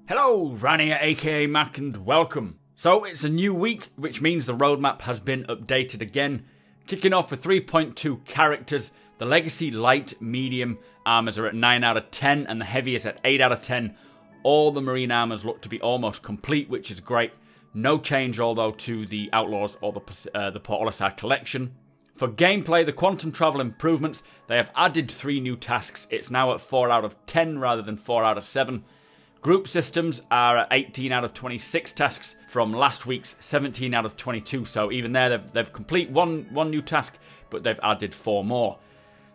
Hello, Ran here, aka Mac, and welcome. So it's a new week, which means the roadmap has been updated again. Kicking off with 3.2 characters, the Legacy Light Medium armors are at 9 out of 10 and the Heavy is at 8 out of 10. All the Marine armors look to be almost complete, which is great. No change, although, to the Outlaws or the Port Olisar collection. For gameplay, the Quantum Travel improvements, they have added 3 new tasks. It's now at 4 out of 10 rather than 4 out of 7. Group systems are at 18 out of 26 tasks from last week's 17 out of 22. So even there, they've complete one new task, but they've added 4 more.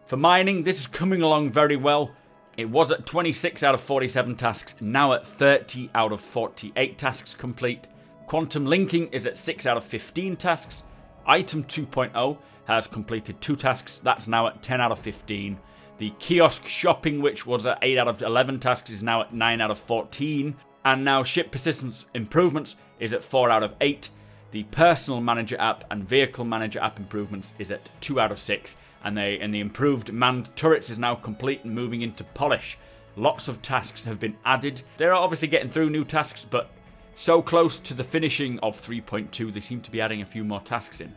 For mining, this is coming along very well. It was at 26 out of 47 tasks, now at 30 out of 48 tasks complete. Quantum linking is at 6 out of 15 tasks. Item 2.0 has completed 2 tasks, that's now at 10 out of 15. The kiosk shopping, which was at 8 out of 11 tasks, is now at 9 out of 14. And now ship persistence improvements is at 4 out of 8. The personal manager app and vehicle manager app improvements is at 2 out of 6. And the improved manned turrets is now complete and moving into polish. Lots of tasks have been added. They're obviously getting through new tasks, but so close to the finishing of 3.2, they seem to be adding a few more tasks in.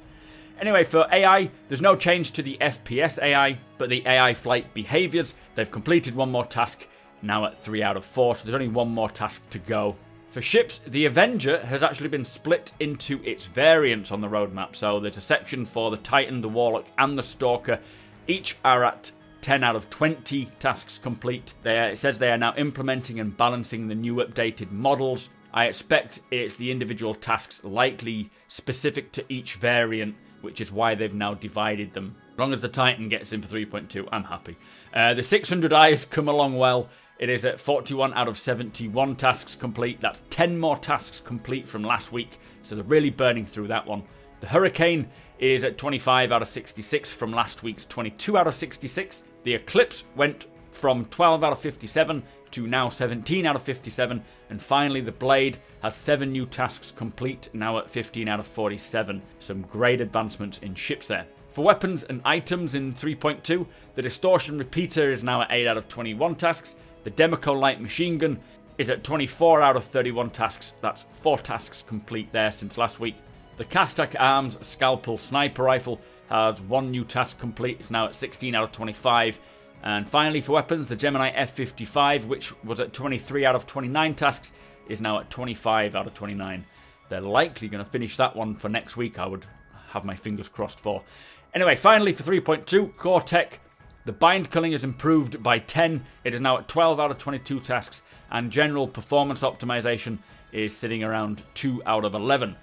Anyway, for AI, there's no change to the FPS AI, but the AI flight behaviours, they've completed 1 more task, now at 3 out of 4, so there's only 1 more task to go. For ships, the Avenger has actually been split into its variants on the roadmap, so there's a section for the Titan, the Warlock and the Stalker. Each are at 10 out of 20 tasks complete. It says they are now implementing and balancing the new updated models. I expect it's the individual tasks likely specific to each variant, which is why they've now divided them. As long as the Titan gets in for 3.2, I'm happy. The 600i has come along well. It is at 41 out of 71 tasks complete. That's 10 more tasks complete from last week, so they're really burning through that one. The Hurricane is at 25 out of 66 from last week's 22 out of 66. The Eclipse went from 12 out of 57 to now 17 out of 57. And finally, the Blade has 7 new tasks complete, now at 15 out of 47. Some great advancements in ships there. For weapons and items in 3.2, the Distortion Repeater is now at 8 out of 21 tasks. The Democo Light Machine Gun is at 24 out of 31 tasks. That's 4 tasks complete there since last week. The Kastak Arms Scalpel Sniper Rifle has 1 new task complete. It's now at 16 out of 25. And finally, for weapons, the Gemini F55, which was at 23 out of 29 tasks, is now at 25 out of 29. They're likely going to finish that one for next week, I would have my fingers crossed for. Anyway, finally for 3.2, Core Tech, the bind culling is improved by 10. It is now at 12 out of 22 tasks, and general performance optimization is sitting around 2 out of 11.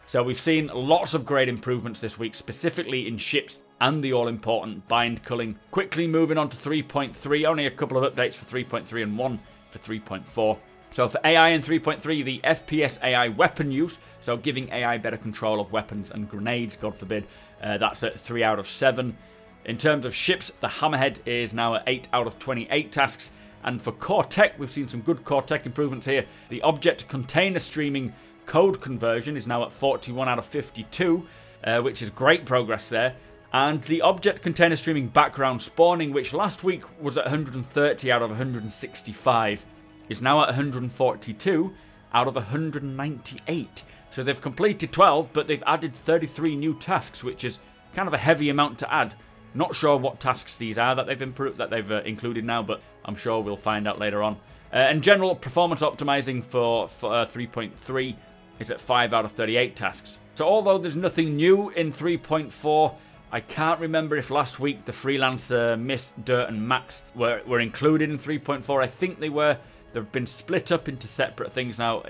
So we've seen lots of great improvements this week, specifically in ships and the all-important bind culling. Quickly moving on to 3.3, only a couple of updates for 3.3 and 1 for 3.4. So for AI in 3.3, the FPS AI weapon use, so giving AI better control of weapons and grenades, God forbid, that's at 3 out of 7. In terms of ships, the Hammerhead is now at 8 out of 28 tasks. And for core tech, we've seen some good core tech improvements here. The object container streaming code conversion is now at 41 out of 52, which is great progress there. And the object container streaming background spawning, which last week was at 130 out of 165, is now at 142 out of 198. So they've completed 12, but they've added 33 new tasks, which is kind of a heavy amount to add. Not sure what tasks these are that they've included now, but I'm sure we'll find out later on. And general performance optimizing for 3.3 is at 5 out of 38 tasks. So although there's nothing new in 3.4, I can't remember if last week the Freelancer, Mist, Dirt and Max were included in 3.4. I think they were. They've been split up into separate things now.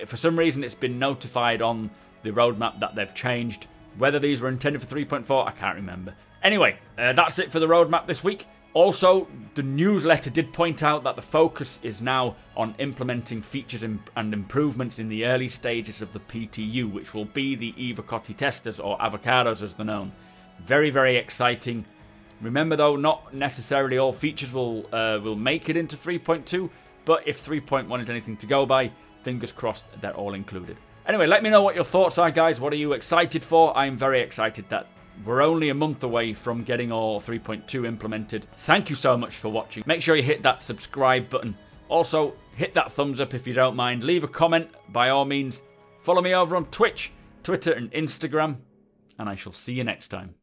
For some reason, it's been notified on the roadmap that they've changed. Whether these were intended for 3.4, I can't remember. Anyway, that's it for the roadmap this week. Also, the newsletter did point out that the focus is now on implementing features and improvements in the early stages of the PTU, which will be the Evocati testers, or avocados as they're known. Very, very exciting. Remember though, not necessarily all features will make it into 3.2, but if 3.1 is anything to go by, fingers crossed they're all included. Anyway, let me know what your thoughts are, guys. What are you excited for? I'm very excited that we're only a month away from getting all 3.2 implemented. Thank you so much for watching. Make sure you hit that subscribe button Also, hit that thumbs up if you don't mind. Leave a comment by all means. Follow me over on Twitch, Twitter and Instagram. And I shall see you next time.